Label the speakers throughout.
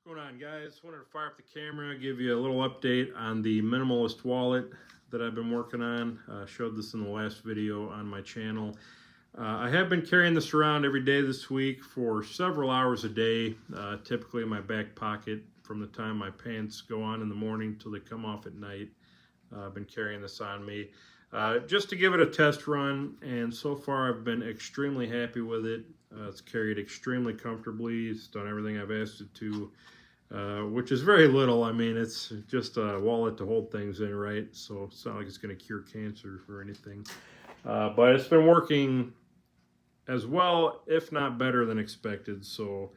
Speaker 1: What's going on, guys? Wanted to fire up the camera, give you a little update on the Minimalist wallet that I've been working on. Showed this in the last video on my channel. I have been carrying this around every day this week for several hours a day, typically in my back pocket from the time my pants go on in the morning till they come off at night. I've been carrying this on me just to give it a test run, and so far I've been extremely happy with it. It's carried extremely comfortably. It's done everything I've asked it to, which is very little. I mean, it's just a wallet to hold things in, right? So it's not like it's going to cure cancer or anything. But it's been working as well, if not better than expected. So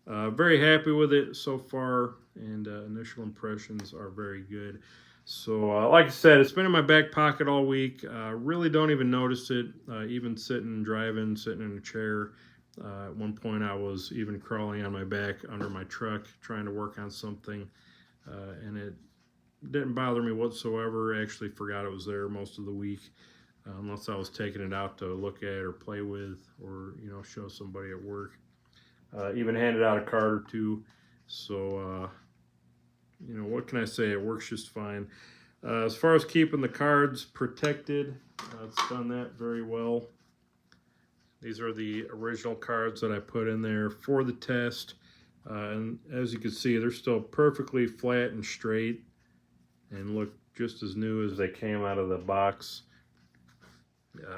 Speaker 1: very happy with it so far, and initial impressions are very good. So like I said, it's been in my back pocket all week. Really don't even notice it, even sitting, driving, sitting in a chair. At one point I was even crawling on my back under my truck trying to work on something, and it didn't bother me whatsoever. I actually forgot it was there most of the week, unless I was taking it out to look at or play with, or show somebody at work. Even handed out a card or two. So what can I say? It works just fine. As far as keeping the cards protected, it's done that very well. These are the original cards that I put in there for the test. And as you can see, they're still perfectly flat and straight and look just as new as they came out of the box.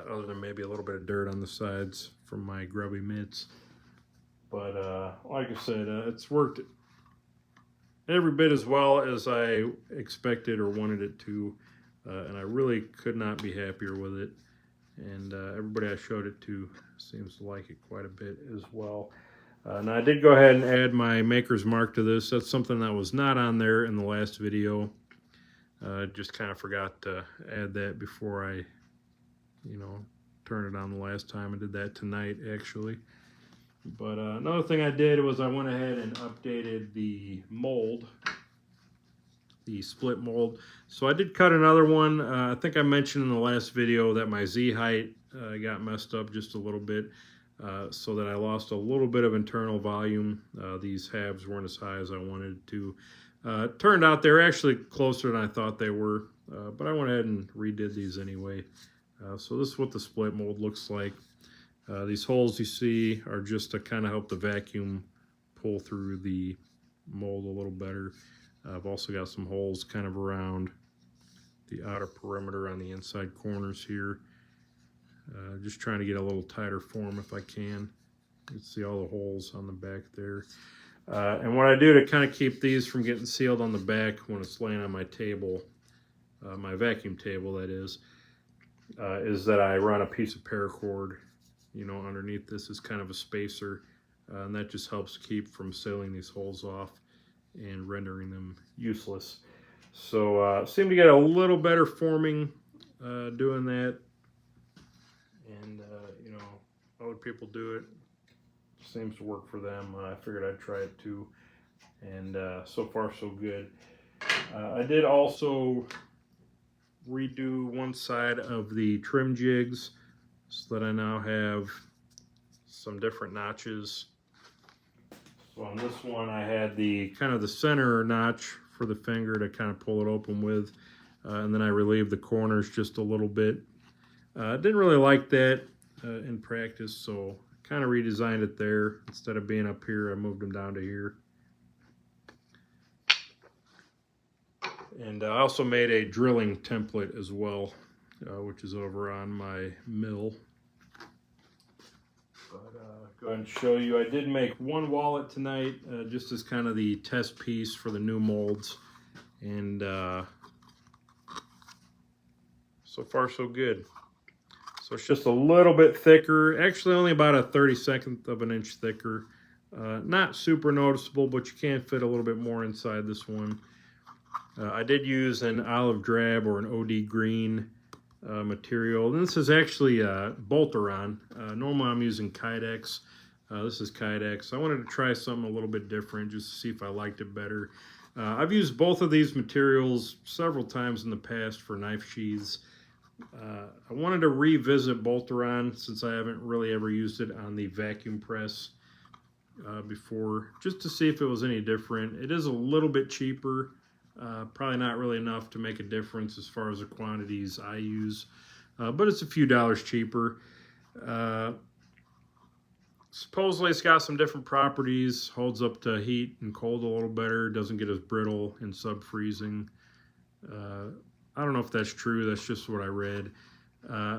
Speaker 1: Other than maybe a little bit of dirt on the sides from my grubby mitts. But like I said, it's worked every bit as well as I expected or wanted it to. And I really could not be happier with it. And everybody I showed it to seems to like it quite a bit as well. Now I did go ahead and add my maker's mark to this. That's something that was not on there in the last video. Just kind of forgot to add that before I, turned it on the last time. I did that tonight, actually. But another thing I did was I went ahead and updated the mold. The split mold. So I did cut another one. I think I mentioned in the last video that my Z height got messed up just a little bit, so that I lost a little bit of internal volume. These halves weren't as high as I wanted to. Turned out they were actually closer than I thought they were, but I went ahead and redid these anyway. So this is what the split mold looks like. These holes you see are just to kind of help the vacuum pull through the mold a little better. I've also got some holes kind of around the outer perimeter on the inside corners here. Just trying to get a little tighter form if I can. You can see all the holes on the back there. And what I do to kind of keep these from getting sealed on the back when it's laying on my table, my vacuum table that is that I run a piece of paracord, underneath this is kind of a spacer, and that just helps keep from sealing these holes off and rendering them useless. So seem to get a little better forming doing that, and other people do it, seems to work for them. I figured I'd try it too, and so far so good. I did also redo one side of the trim jigs so that I now have some different notches. So on this one I had the kind of the center notch for the finger to kind of pull it open with, and then I relieved the corners just a little bit. Didn't really like that in practice, so kind of redesigned it there. Instead of being up here, I moved them down to here. And I also made a drilling template as well, which is over on my mill. Go ahead and show you. I did make one wallet tonight, just as kind of the test piece for the new molds, and so far so good. So it's just a little bit thicker, actually only about a 32nd of an inch thicker. Not super noticeable, but you can fit a little bit more inside this one. I did use an olive drab or an OD green material. And this is actually Bolteron. Normally I'm using kydex. This is kydex. I wanted to try something a little bit different just to see if I liked it better. I've used both of these materials several times in the past for knife sheaths. I wanted to revisit Bolteron since I haven't really ever used it on the vacuum press. before, just to see if it was any different. It is a little bit cheaper, probably not really enough to make a difference as far as the quantities I use, but it's a few dollars cheaper. Supposedly it's got some different properties, holds up to heat and cold a little better, doesn't get as brittle in sub-freezing. I don't know if that's true, that's just what I read.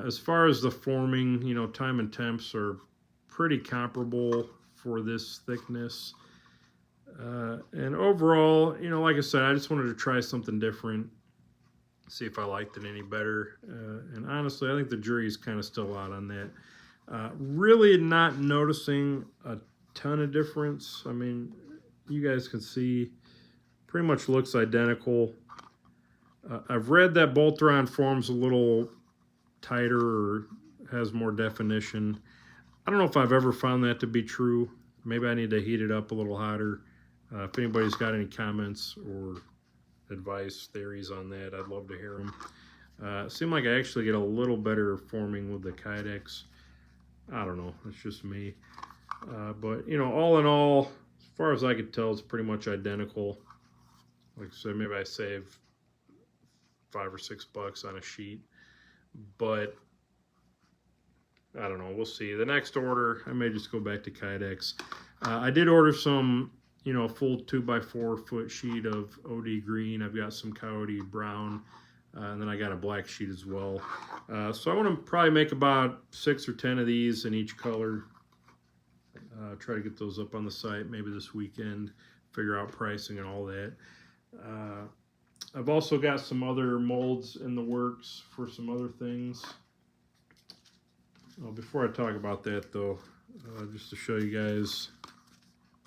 Speaker 1: As far as the forming, you know, time and temps are pretty comparable for this thickness. And overall, you know, like I said, I just wanted to try something different, see if I liked it any better. And honestly, I think the jury's kind of still out on that. Really not noticing a ton of difference. I mean, you guys can see pretty much looks identical. I've read that bolt-around forms a little tighter or has more definition. I don't know if I've ever found that to be true. Maybe I need to heat it up a little hotter. If anybody's got any comments or advice, theories on that, I'd love to hear them. It seemed like I actually get a little better forming with the kydex. I don't know, it's just me. But, you know, all in all, as far as I could tell, it's pretty much identical. Like I said, maybe I save $5 or $6 on a sheet. But, I don't know, we'll see. The next order, I may just go back to kydex. I did order some, you know, full 2x4 foot sheet of OD green. I've got some coyote brown. And then I got a black sheet as well. So I want to probably make about 6 or 10 of these in each color. Try to get those up on the site maybe this weekend. Figure out pricing and all that. I've also got some other molds in the works for some other things. Before I talk about that though, just to show you guys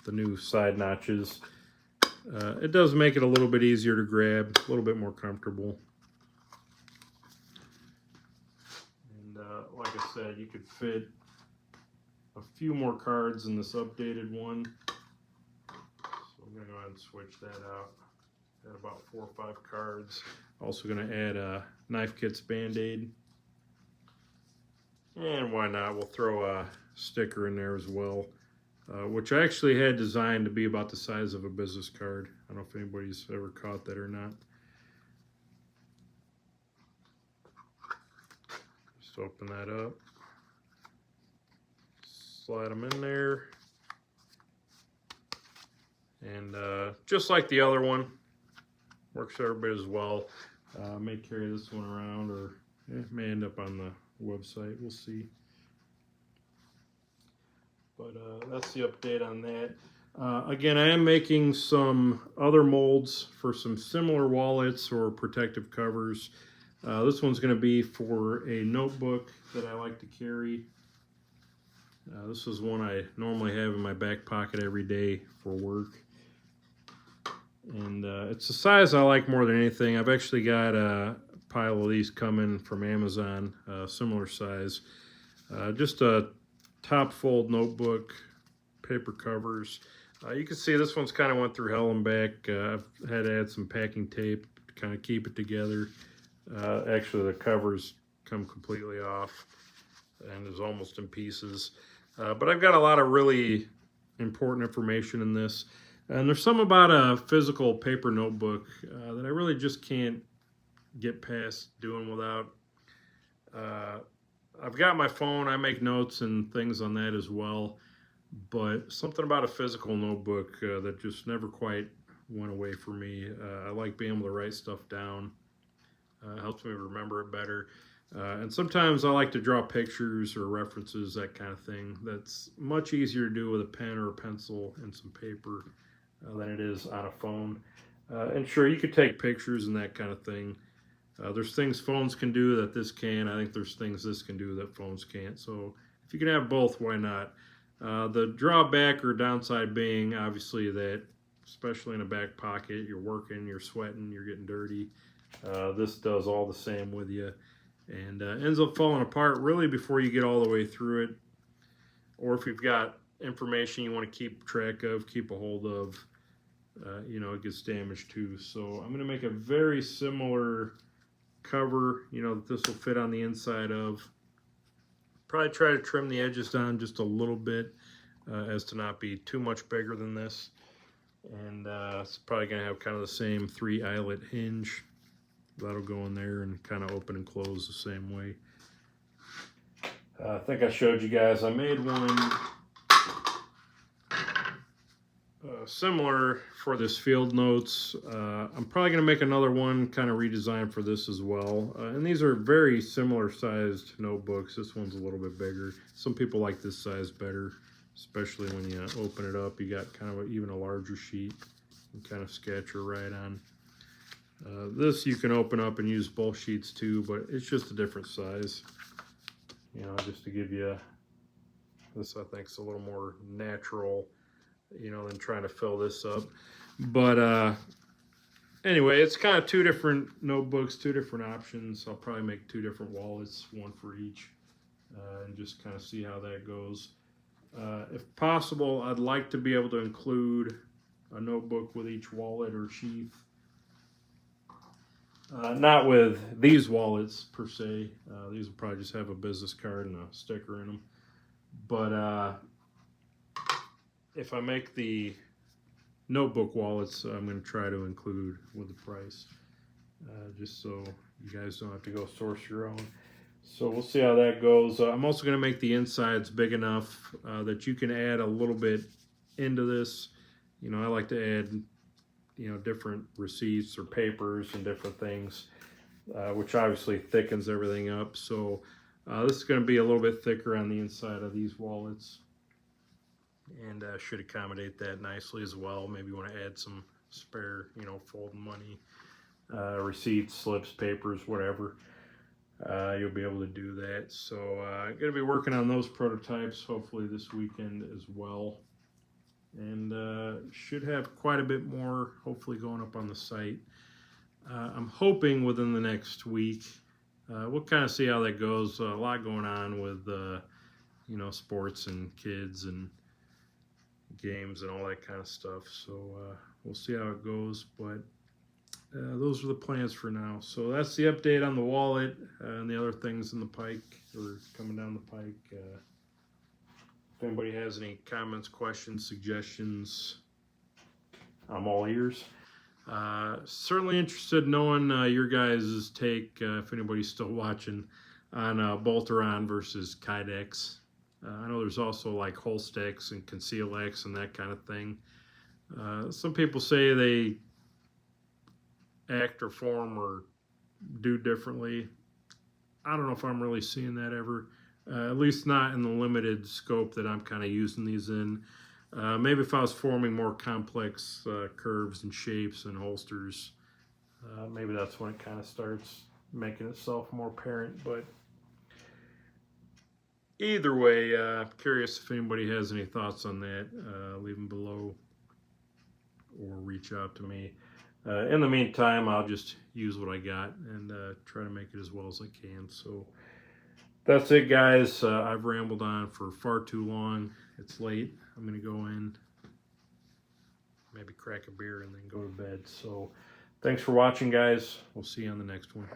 Speaker 1: the new side notches. It does make it a little bit easier to grab, a little bit more comfortable. Like I said, you could fit a few more cards in this updated one. So I'm going to go ahead and switch that out. Got about 4 or 5 cards. Also going to add a Knife Kits Band-Aid. And why not? We'll throw a sticker in there as well, which I actually had designed to be about the size of a business card. I don't know if anybody's ever caught that or not. Open that up, slide them in there, and just like the other one, works every bit as well. May carry this one around, or may end up on the website, we'll see. But that's the update on that. Again, I am making some other molds for some similar wallets or protective covers. This one's going to be for a notebook that I like to carry. This is one I normally have in my back pocket every day for work. And it's the size I like more than anything. I've actually got a pile of these coming from Amazon, similar size. Just a top fold notebook, paper covers. You can see this one's kind of went through hell and back. I've had to add some packing tape to kind of keep it together. Actually, the covers come completely off and is almost in pieces. But I've got a lot of really important information in this. And there's some about a physical paper notebook that I really just can't get past doing without. I've got my phone. I make notes and things on that as well. But something about a physical notebook that just never quite went away for me. I like being able to write stuff down. Helps me remember it better. And sometimes I like to draw pictures or references, that kind of thing. That's much easier to do with a pen or a pencil and some paper than it is on a phone. And sure, you could take pictures and that kind of thing. There's things phones can do that this can. I think there's things this can do that phones can't. So if you can have both, why not? The drawback or downside being obviously that, especially in a back pocket, you're working, you're sweating, you're getting dirty. This does all the same with you, and ends up falling apart really before you get all the way through it. Or if you've got information you want to keep track of, keep a hold of, you know, it gets damaged too. So I'm going to make a very similar cover, you know, that this will fit on the inside of. Probably try to trim the edges down just a little bit. as to not be too much bigger than this. And it's probably going to have kind of the same 3 eyelet hinge. That'll go in there and kind of open and close the same way. I think I showed you guys, I made one similar for this field notes. I'm probably going to make another one kind of redesigned for this as well. And these are very similar sized notebooks. This one's a little bit bigger. Some people like this size better, especially when you open it up. You got kind of even a larger sheet and kind of sketch or write on. This you can open up and use both sheets too, but it's just a different size. You know, just to give you, this I think is a little more natural, you know, than trying to fill this up. But anyway, it's kind of 2 different notebooks, 2 different options. I'll probably make 2 different wallets, one for each, and just kind of see how that goes. If possible, I'd like to be able to include a notebook with each wallet or sheath. Not with these wallets per se. These will probably just have a business card and a sticker in them. But if I make the notebook wallets, I'm going to try to include with the price, just so you guys don't have to go source your own. So we'll see how that goes. I'm also going to make the insides big enough that you can add a little bit into this. You know, I like to add, you know, different receipts or papers and different things, which obviously thickens everything up. So this is going to be a little bit thicker on the inside of these wallets, and should accommodate that nicely as well. Maybe you want to add some spare, you know, folding money, receipts, slips, papers, whatever. You'll be able to do that. So I'm going to be working on those prototypes hopefully this weekend as well. And should have quite a bit more hopefully going up on the site. I'm hoping within the next week. We'll kind of see how that goes. A lot going on with you know, sports and kids and games and all that kind of stuff. So we'll see how it goes. But those are the plans for now. So that's the update on the wallet and the other things in the pike, or coming down the pike. If anybody has any comments, questions, suggestions, I'm all ears. Certainly interested in knowing your guys' take, if anybody's still watching, on Bolteron versus kydex. I know there's also like Holstex and ConcealX and that kind of thing. Some people say they act or form or do differently. I don't know if I'm really seeing that ever. At least not in the limited scope that I'm kind of using these in. Maybe if I was forming more complex curves and shapes and holsters, maybe that's when it kind of starts making itself more apparent. But either way, curious if anybody has any thoughts on that. Leave them below or reach out to me. In the meantime, I'll just use what I got and try to make it as well as I can. So that's it, guys. I've rambled on for far too long. It's late. I'm going to go in, maybe crack a beer, and then go to bed. So thanks for watching, guys. We'll see you on the next one.